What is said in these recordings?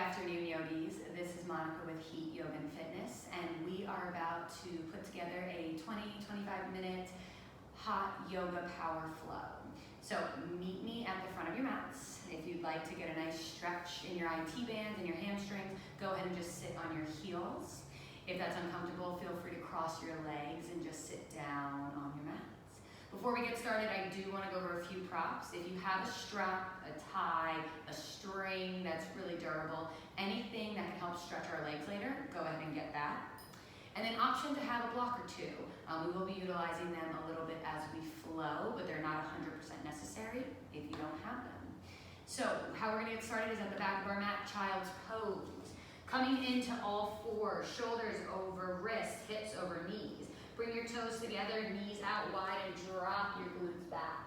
afternoon, yogis. This is Monica with Heat Yoga and Fitness, and we are about to put together a 20-25 minute hot yoga power flow. So meet me at the front of your mats. If you'd like to get a nice stretch in your IT bands and your hamstrings, go ahead and just sit on your heels. If that's uncomfortable, feel free to cross your legs and just sit down on your mats. Before we get started, I do want to go over a few props. If you have a strap, a tie, a string that's really durable, anything that can help stretch our legs later, go ahead and get that. And then option to have a block or two. We will be utilizing them a little bit as we flow, but they're not 100% necessary if you don't have them. So how we're going to get started is at the back of our mat, child's pose. Coming into all fours, shoulders over wrists, hips over knees. Bring your toes together, knees out wide, and drop your glutes back.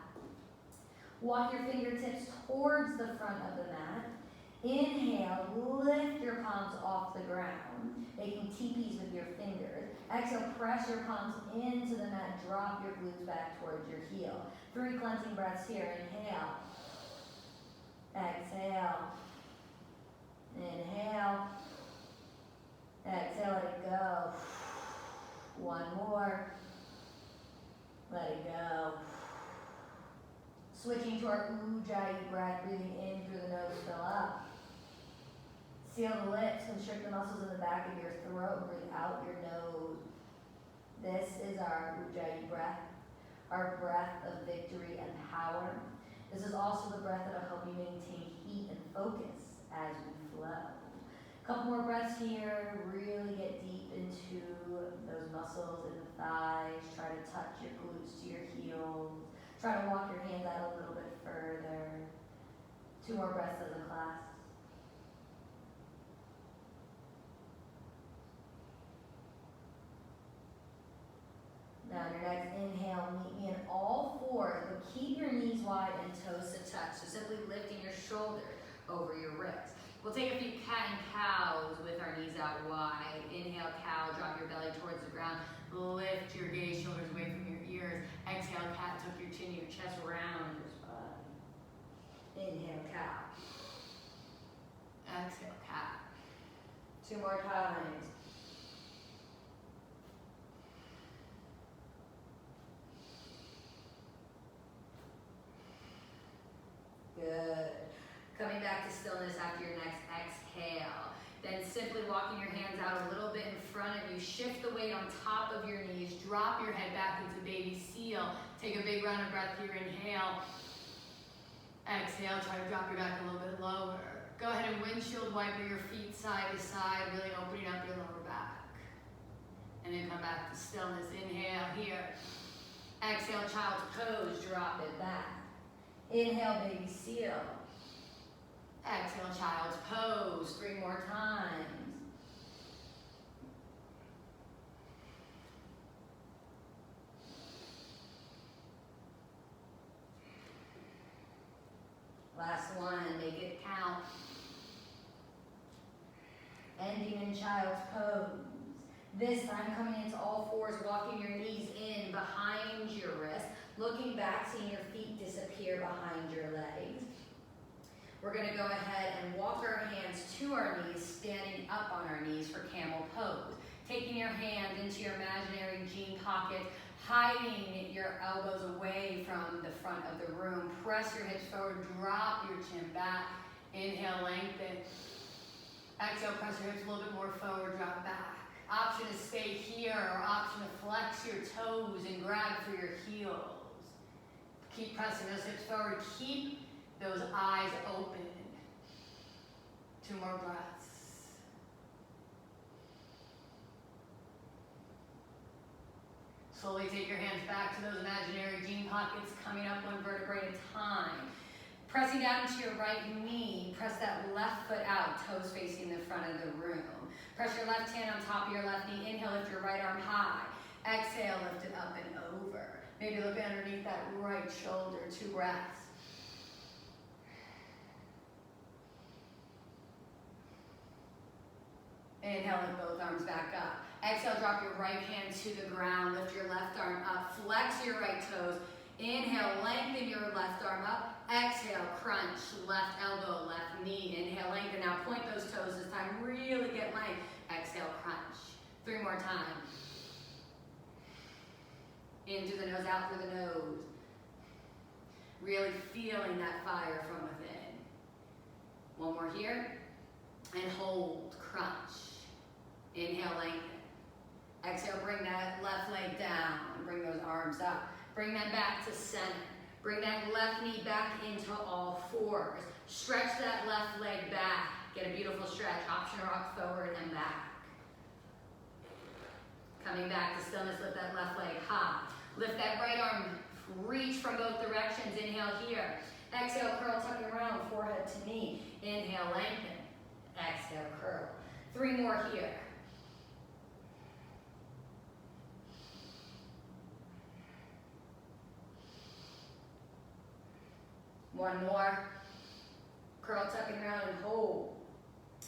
Walk your fingertips towards the front of the mat. Inhale, lift your palms off the ground, making teepees with your fingers. Exhale, press your palms into the mat, drop your glutes back towards your heel. 3 cleansing breaths here. Inhale, exhale, inhale, exhale, let it go. One more. Let it go. Switching to our Ujjayi breath, breathing in through the nose, fill up. Seal the lips, constrict the muscles in the back of your throat, breathe out your nose. This is our Ujjayi breath, our breath of victory and power. This is also the breath that will help you maintain heat and focus as we flow. Couple more breaths here. Really get deep into those muscles in the thighs. Try to touch your glutes to your heels. Try to walk your hands out a little bit further. 2 more breaths as a class. Now on your next inhale, meet me in all fours, but keep your knees wide and toes to touch. So simply lifting your shoulders over your wrists. We'll take a few cat and cows with our knees out wide. Inhale, cow, drop your belly towards the ground. Lift your gaze, shoulders away from your ears. Exhale, cat, tuck your chin, your chest around your spine. Inhale, cow. Exhale, cat. 2 more times. Good. Coming back to stillness after your next exhale. Then simply walking your hands out a little bit in front of you. Shift the weight on top of your knees. Drop your head back into baby seal. Take a big round of breath here. Inhale. Exhale. Try to drop your back a little bit lower. Go ahead and windshield wiper your feet side to side, really opening up your lower back. And then come back to stillness. Inhale here. Exhale, child's pose. Drop it back. Inhale, baby seal. Exhale, child's pose. 3 more times. Last one, make it count. Ending in child's pose. This time coming into all fours, walking your knees in behind your wrist, looking back, seeing your feet disappear behind your legs. We're going to go ahead and walk our hands to our knees, standing up on our knees for camel pose. Taking your hand into your imaginary jean pocket, hiding your elbows away from the front of the room. Press your hips forward, drop your chin back. Inhale, lengthen. Exhale, press your hips a little bit more forward, drop back. Option to stay here, or option to flex your toes and grab for your heels. Keep pressing those hips forward. Keep those eyes open. 2 more breaths. Slowly take your hands back to those imaginary jean pockets, coming up 1 vertebrae at a time. Pressing down into your right knee, press that left foot out, toes facing the front of the room. Press your left hand on top of your left knee. Inhale, lift your right arm high. Exhale, lift it up and over. Maybe look underneath that right shoulder. 2 breaths. Inhale, lift both arms back up. Exhale, drop your right hand to the ground. Lift your left arm up. Flex your right toes. Inhale, lengthen lengthen your left arm up. Exhale, crunch, left elbow, left knee. Inhale, lengthen. Now point those toes this time. Really get length. Exhale, crunch. 3 more times. In through the nose, out through the nose. Really feeling that fire from within. 1 more here. And hold, crunch. Inhale, lengthen. Exhale, bring that left leg down. Bring those arms up. Bring them back to center. Bring that left knee back into all fours. Stretch that left leg back. Get a beautiful stretch. Option rock forward and back. Coming back to stillness, lift that left leg high. Lift that right arm, reach from both directions. Inhale here. Exhale, curl, tucking around, forehead to knee. Inhale, lengthen. Exhale, curl. 3 more here. One more. Curl, tucking around and hold.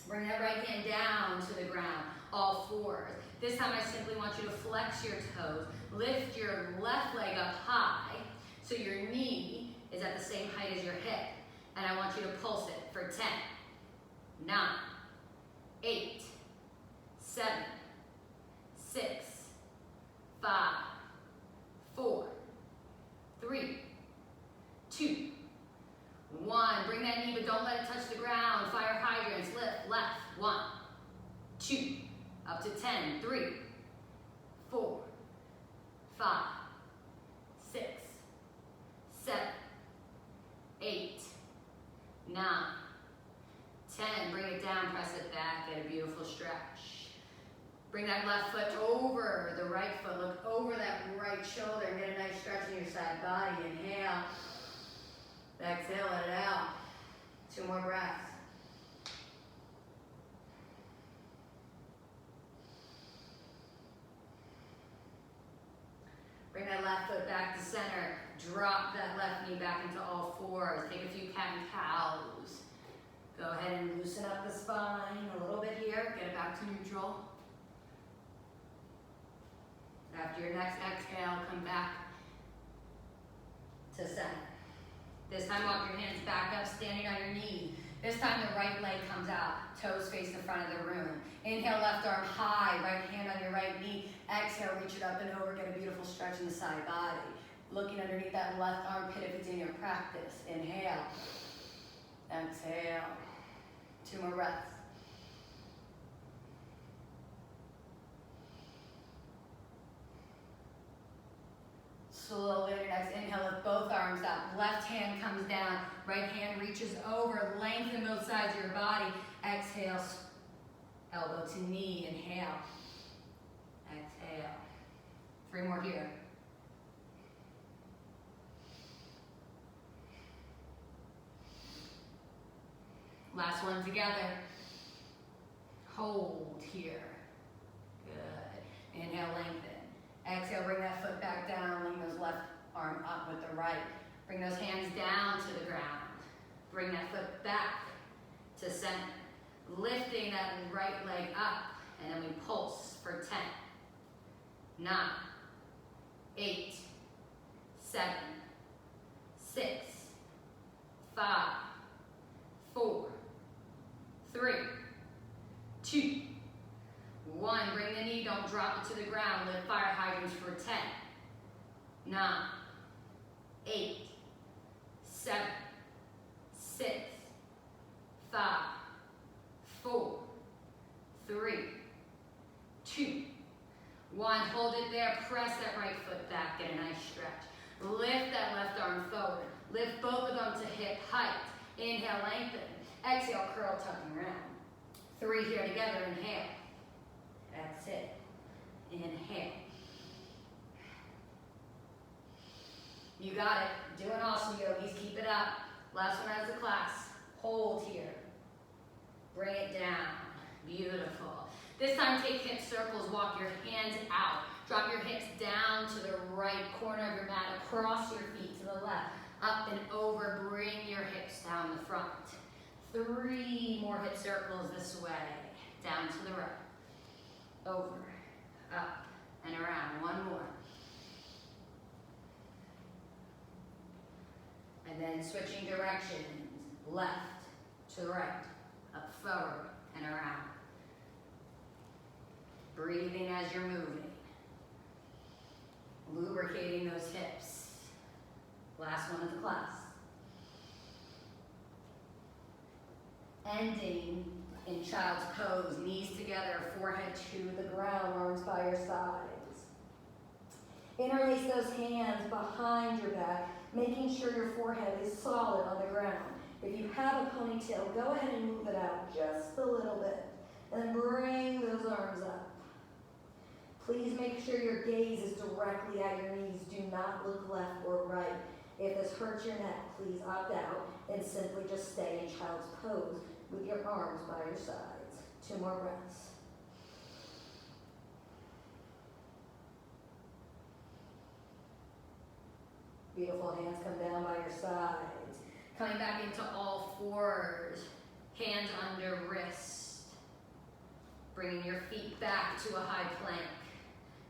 Bring that right hand down to the ground, all fours. This time I simply want you to flex your toes. Lift your left leg up high so your knee is at the same height as your hip. And I want you to pulse it for 10, 9, 8, 7, 6, 5, 4, 3, 2, 1. Bring that knee, but don't let it touch the ground. Fire hydrants. Lift. Left. 1, 2. Up to 10. 3, 4, 5, 6, 7, 8, 9, 10. Bring it down. Press it back. Get a beautiful stretch. Bring that left foot over the right foot. Look over that right shoulder and get a nice stretch in your side body. Inhale. Exhale, let it out. 2 more breaths. Bring that left foot back to center. Drop that left knee back into all fours. Take a few cat and cows. Go ahead and loosen up the spine a little bit here. Get it back to neutral. After your next exhale, come back to center. This time, walk your hands back up, standing on your knees. This time, the right leg comes out. Toes face the front of the room. Inhale, left arm high. Right hand on your right knee. Exhale, reach it up and over. Get a beautiful stretch in the side body. Looking underneath that left armpit if it's in your practice. Inhale. Exhale. 2 more breaths. Slowly, your next inhale, lift both arms up. Left hand comes down. Right hand reaches over. Lengthen both sides of your body. Exhale, elbow to knee. Inhale. Exhale. 3 more here. Last one together. Hold here. Good. Inhale, lengthen. Exhale, bring that foot back down. Link those left arm up with the right. Bring those hands down to the ground. Bring that foot back to center. Lifting that right leg up. And then we pulse for 10, 9, 8, 7, 6, 5, 4, 3, 2, 1. Bring the knee, don't drop it to the ground. Lift fire hydrants for 10, 9, 8, 7, 6, 5, 4, 3, 2, 1. Hold it there. Press that right foot back. Get a nice stretch. Lift that left arm forward. Lift both of them to hip height. Inhale, lengthen. Exhale, curl, tucking around. 3 here together. Inhale. That's it. Inhale. You got it. Doing awesome, yogis. Keep it up. Last one as a class. Hold here. Bring it down. Beautiful. This time, take hip circles. Walk your hands out. Drop your hips down to the right corner of your mat. Across your feet to the left. Up and over. Bring your hips down the front. 3 more hip circles this way. Down to the right. Over, up, and around. 1 more. then switching directions, left to right, up forward and around. Breathing as you're moving. Lubricating those hips. Last one of the class. Ending in child's pose, knees together, forehead to the ground, arms by your sides. Interlace those hands behind your back, making sure your forehead is solid on the ground. If you have a ponytail, go ahead and move it out just a little bit. And then bring those arms up. Please make sure your gaze is directly at your knees. Do not look left or right. If this hurts your neck, please opt out and simply just stay in child's pose with your arms by your sides. 2 more breaths. Beautiful, hands come down by your sides. Coming back into all fours, hands under wrist. Bringing your feet back to a high plank.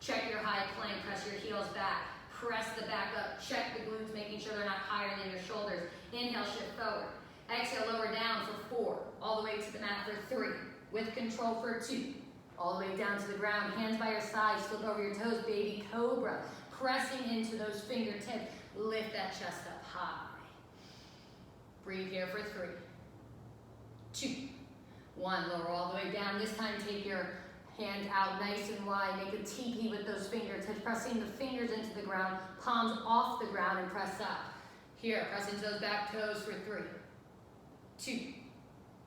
Check your high plank, press your heels back. Press the back up, check the glutes, making sure they're not higher than your shoulders. Inhale, shift forward. Exhale, lower down for 4. All the way to the mat for 3. With control for 2. All the way down to the ground, hands by your sides, flip over your toes, baby cobra. Pressing into those fingertips, lift that chest up high. Breathe here for 3, 2, 1. Lower all the way down. This time take your hand out nice and wide. Make a teepee with those fingertips, pressing the fingers into the ground, palms off the ground and press up. Here, press into those back toes for 3, 2,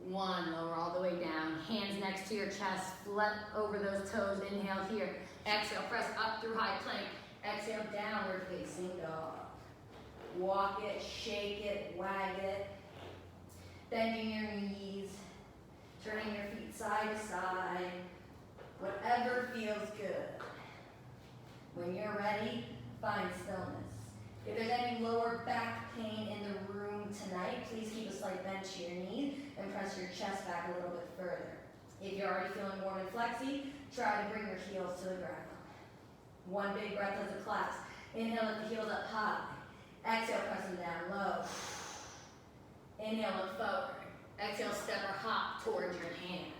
1. Lower all the way down. Hands next to your chest, flip over those toes. Inhale here. Exhale, press up through high plank. Exhale, downward facing dog. Walk it, shake it, wag it. Bending your knees, turning your feet side to side. Whatever feels good. When you're ready, find stillness. If there's any lower back pain in the room tonight, please keep a slight bend to your knees and press your chest back a little bit further. If you're already feeling warm and flexy, try to bring your heels to the ground. 1 big breath as a class. Inhale, lift the heels up high. Exhale, press them down low. Inhale, look forward. Exhale, step or hop towards your hands.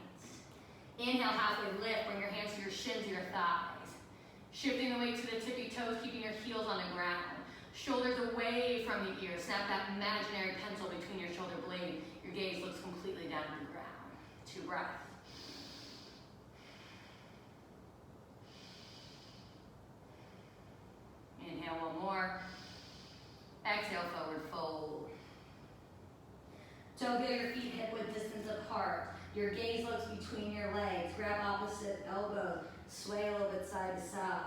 Inhale, halfway lift, bring your hands to your shins, your thighs. Shifting the weight to the tippy toes, keeping your heels on the ground. Shoulders away from the ears. Snap that imaginary pencil between your shoulder blade. Your gaze looks completely down to the ground. 2 breaths. Inhale, 1 more. Exhale, forward fold. Don't get your feet hip width distance apart. Your gaze looks between your legs. Grab opposite elbow. Sway a little bit side to side.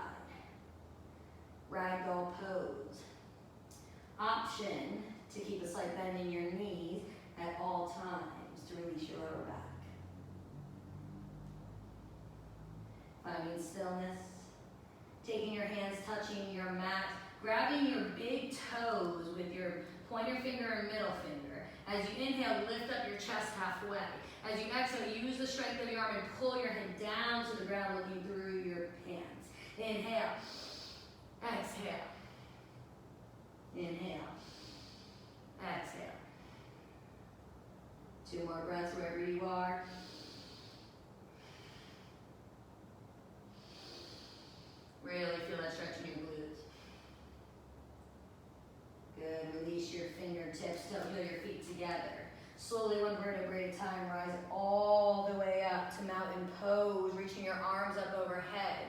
Ragdoll pose. Option to keep a slight bend in your knees at all times to release your lower back. Finding stillness. Taking your hands, touching your mat. Grabbing your big toes with your pointer finger and middle finger. As you inhale, lift up your chest halfway. As you exhale, use the strength of your arm and pull your head down to the ground, looking through your hands. Inhale. Exhale. Inhale. Exhale. 2 more breaths wherever you are. Really feel that stretch in your glutes. Good. Release your fingertips. Don't heel your feet together. Slowly, 1 vertebrae at a time, rise all the way up to mountain pose, reaching your arms up overhead.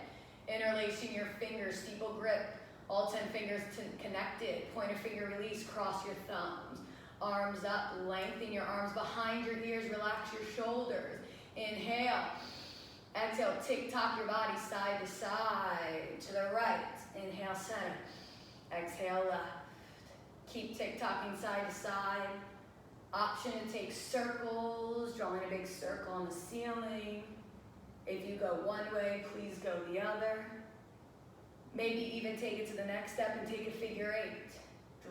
Interlacing your fingers, steeple grip. All 10 fingers connected. Pointer finger release, cross your thumbs. Arms up, lengthen your arms behind your ears, relax your shoulders. Inhale. Exhale, tick-tock your body side to side, to the right. Inhale, center. Exhale, left. Keep tick-tocking side to side. Option to take circles, drawing a big circle on the ceiling. If you go one way, please go the other. Maybe even take it to the next step and take a figure 8,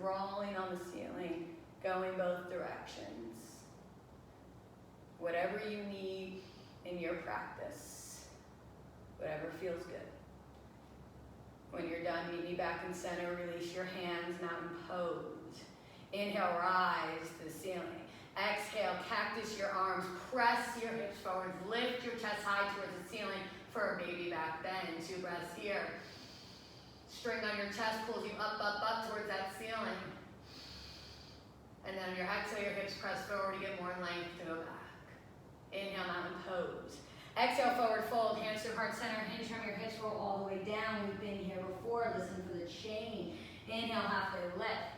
drawing on the ceiling, going both directions. Whatever you need in your practice, whatever feels good. When you're done, meet me back in center, release your hands, mountain pose. Inhale, rise to the ceiling. Exhale, cactus your arms, press your hips forward, lift your chest high towards the ceiling for a baby back bend. 2 breaths here. String on your chest pulls you up, up, up towards that ceiling. And then on your exhale, your hips press forward to get more length to go back. Inhale, mountain pose. Exhale, forward fold, hands to heart center, hinge from your hips, roll all the way down. We've been here before, listen for the change. Inhale, halfway lift.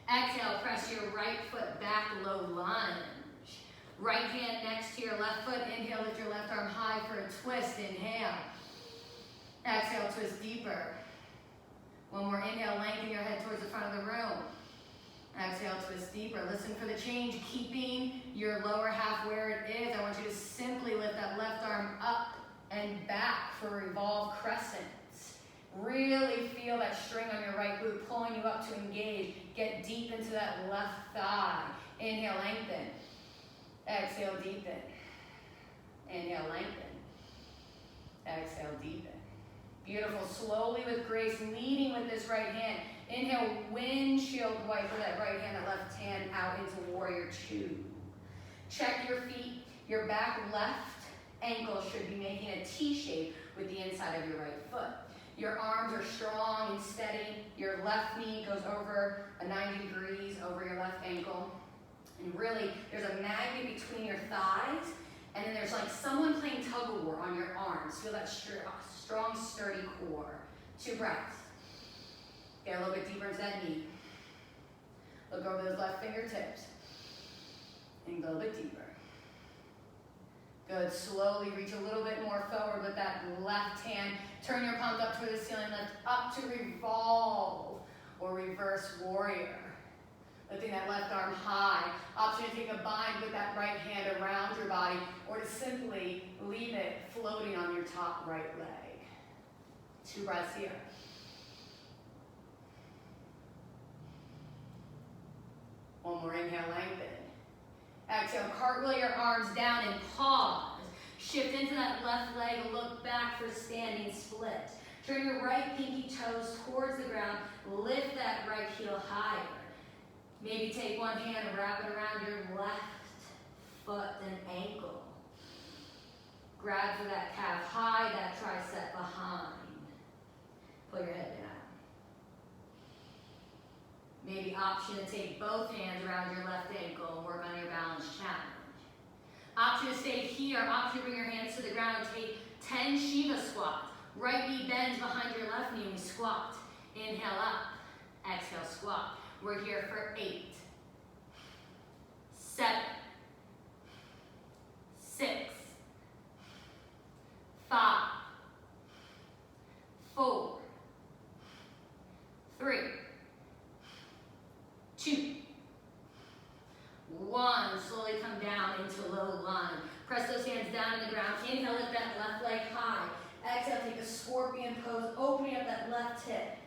Exhale, press your right foot back, low lunge. Right hand next to your left foot. Inhale, lift your left arm high for a twist. Inhale. Exhale, twist deeper. One more inhale, lengthen your head towards the front of the room. Exhale, twist deeper. Listen for the change, keeping your lower half where it is. I want you to simply lift that left arm up and back for revolve crescents. Really feel that string on your right glute pulling you up to engage. Get deep into that left thigh. Inhale, lengthen. Exhale, deepen. Inhale, lengthen. Exhale, deepen. Beautiful. Slowly with grace, leading with this right hand. Inhale, windshield wiper that right hand, that left hand out into warrior 2. Check your feet. Your back left ankle should be making a T shape with the inside of your right foot. Your arms are strong and steady. Your left knee goes over a 90 degrees over your left ankle. And really, there's a magnet between your thighs, and then there's like someone playing tug of war on your arms. Feel that strong, sturdy core. 2 breaths. Get a little bit deeper into that knee. Look over those left fingertips. And go a little bit deeper. Good. Slowly reach a little bit more forward with that left hand. Turn your palms up toward the ceiling. Lift up to revolve or reverse warrior. Lifting that left arm high. Option to take a bind with that right hand around your body, or to simply leave it floating on your top right leg. 2 breaths here. One more inhale, lengthen. Exhale, cartwheel your arms down and pause. Shift into that left leg, look back for standing split. Turn your right pinky toes towards the ground. Lift that right heel higher. Maybe take one hand and wrap it around your left foot and ankle. Grab for that calf high, that tricep behind. Pull your head down. Maybe option to take both hands around your left ankle and work on your balance challenge. Option to stay here. Option to bring your hands to the ground and take 10 Shiva squats. Right knee bends behind your left knee and we squat. Inhale up. Exhale, squat. We're here for 8, 7, 6, 5, 4, 3, 2, 1. Slowly come down into low lunge. Press those hands down in the ground. Inhale, lift that left leg high. Exhale, take a scorpion pose, opening up that left hip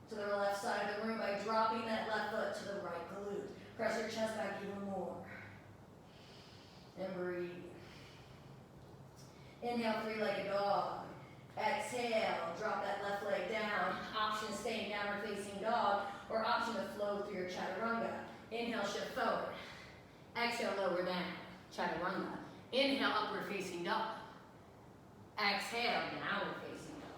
to the left side of the room by dropping that left foot to the right glute. Press your chest back even more. And breathe. Inhale, 3-legged dog. Exhale, drop that left leg down. Option staying downward facing dog, or option to flow through your chaturanga. Inhale, shift forward. Exhale, lower down. Chaturanga. Inhale, upward facing dog. Exhale, downward facing dog.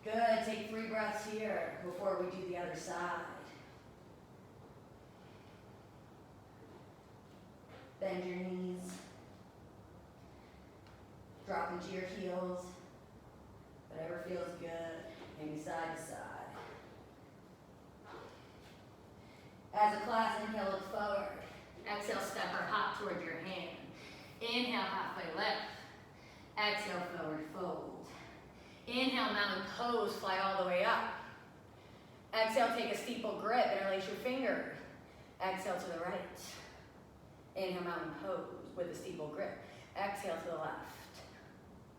Good. Take 3 breaths here before we do the other side. Bend your knees. Drop into your heels. Whatever feels good. Maybe side to side. As a class, inhale, look forward. Exhale, step or hop toward your hand. Inhale, halfway lift. Exhale, forward fold. Inhale, mountain pose, fly all the way up. Exhale, take a steeple grip, interlace your fingers. Exhale to the right. Inhale, mountain pose with a steeple grip. Exhale to the left.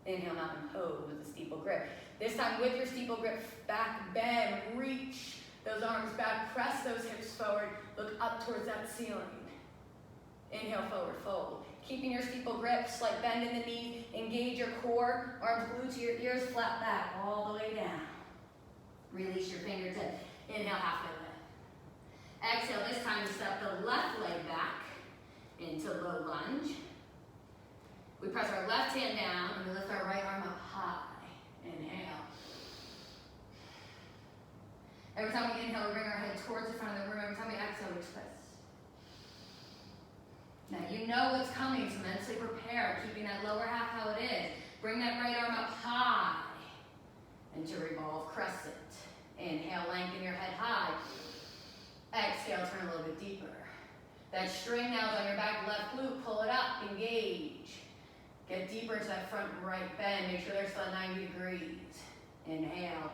Inhale, mountain pose with a steeple grip. This time with your steeple grip, back bend, reach those arms back, press those hips forward, look up towards that ceiling. Inhale, forward fold. Keeping your steeple grip, slight bend in the knee, engage your core, arms glued to your ears, flat back, all the way down. Release your fingertips. Inhale, halfway lift. Exhale, this time to step into low lunge. We press our left hand down and we lift our right arm up high. Inhale. Every time we inhale, we bring our head towards the front of the room. Every time we exhale, we twist. Now you know what's coming, so mentally prepare, keeping that lower half how it is. Bring that right arm up high into revolve crescent. Inhale, lengthen your head high. Exhale, turn a little bit deeper. That string now is on your back left glute. Pull it up, engage. Get deeper into that front right bend. Make sure they're still at 90 degrees. Inhale.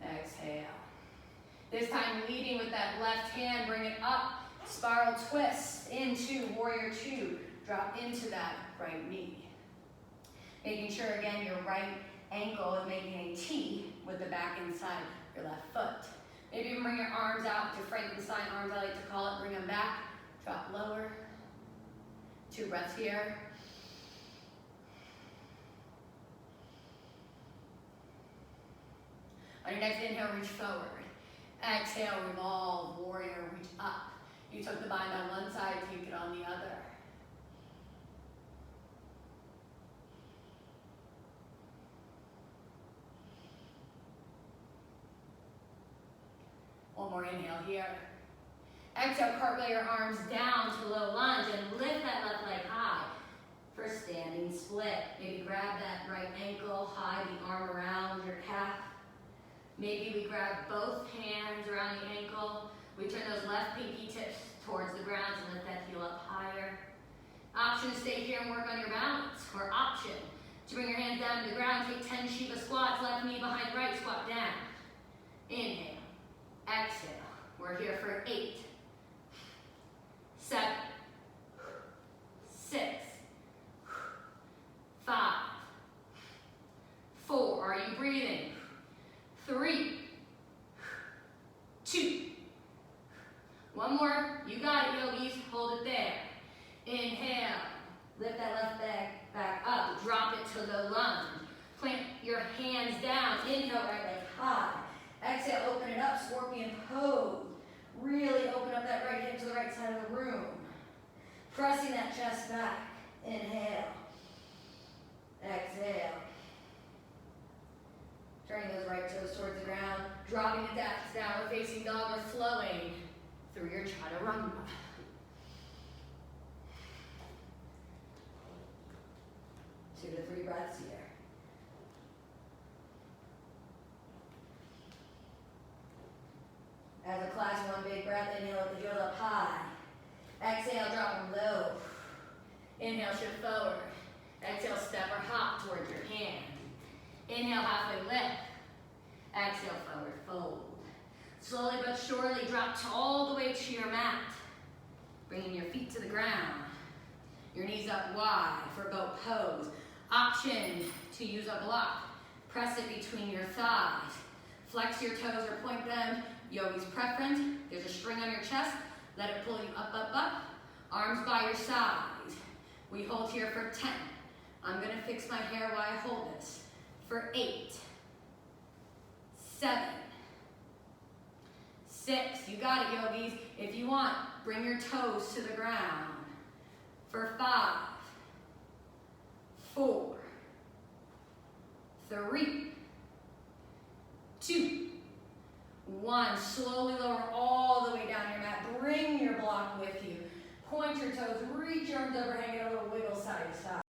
Exhale. This time leading with that left hand, bring it up. Spiral twist into warrior two. Drop into that right knee. Making sure again your right ankle is making a T with the back inside your left foot. Maybe even bring your arms out to Frankenstein arms, I like to call it. Bring them back. Drop lower. 2 breaths here. On your next inhale, reach forward. Exhale, revolve, warrior, reach up. You took the bind on one side, take it on the other. One more inhale here. Exhale, cartwheel your arms down to low lunge and lift that left leg high for standing split. Maybe grab that right ankle high, the arm around your calf. Maybe we grab both hands around the ankle. We turn those left pinky tips towards the ground and lift that heel up higher. Option to stay here and work on your balance. Or option to bring your hands down to the ground, take 10 Shiva squats, left knee behind right, squat down. Inhale, exhale. We're here for 8, 7, 6, 5, 4. Are you breathing? 3, 2. One more. You got it, yogis. Hold it there. Inhale. Lift that left leg back up. Drop it to the lunge. Plant your hands down. Inhale, right leg high. Exhale, open it up. Scorpion pose. Really open up that right hip to the right side of the room. Pressing that chest back. Inhale. Exhale. Turning those right toes towards the ground. Dropping it down. Downward facing dog or flowing through your chaturanga. Two to 3 breaths here. As a class, 1 big breath. Inhale, lift the heel up high. Exhale, drop them low. Inhale, shift forward. Exhale, step or hop towards your hand. Inhale, halfway lift. Exhale, forward fold. Slowly but surely drop all the way to your mat. Bringing your feet to the ground. Your knees up wide for boat pose. Option to use a block. Press it between your thighs. Flex your toes or point them. Yogi's preference. There's a string on your chest. Let it pull you up, up, up. Arms by your sides. We hold here for 10. I'm going to fix my hair while I hold this. For 8, 7, 6. You got it, yogis. If you want, bring your toes to the ground. For 5, 4, 3, 2, 1. Slowly lower all the way down your mat. Bring your block with you. Point your toes, reach your arms overhead.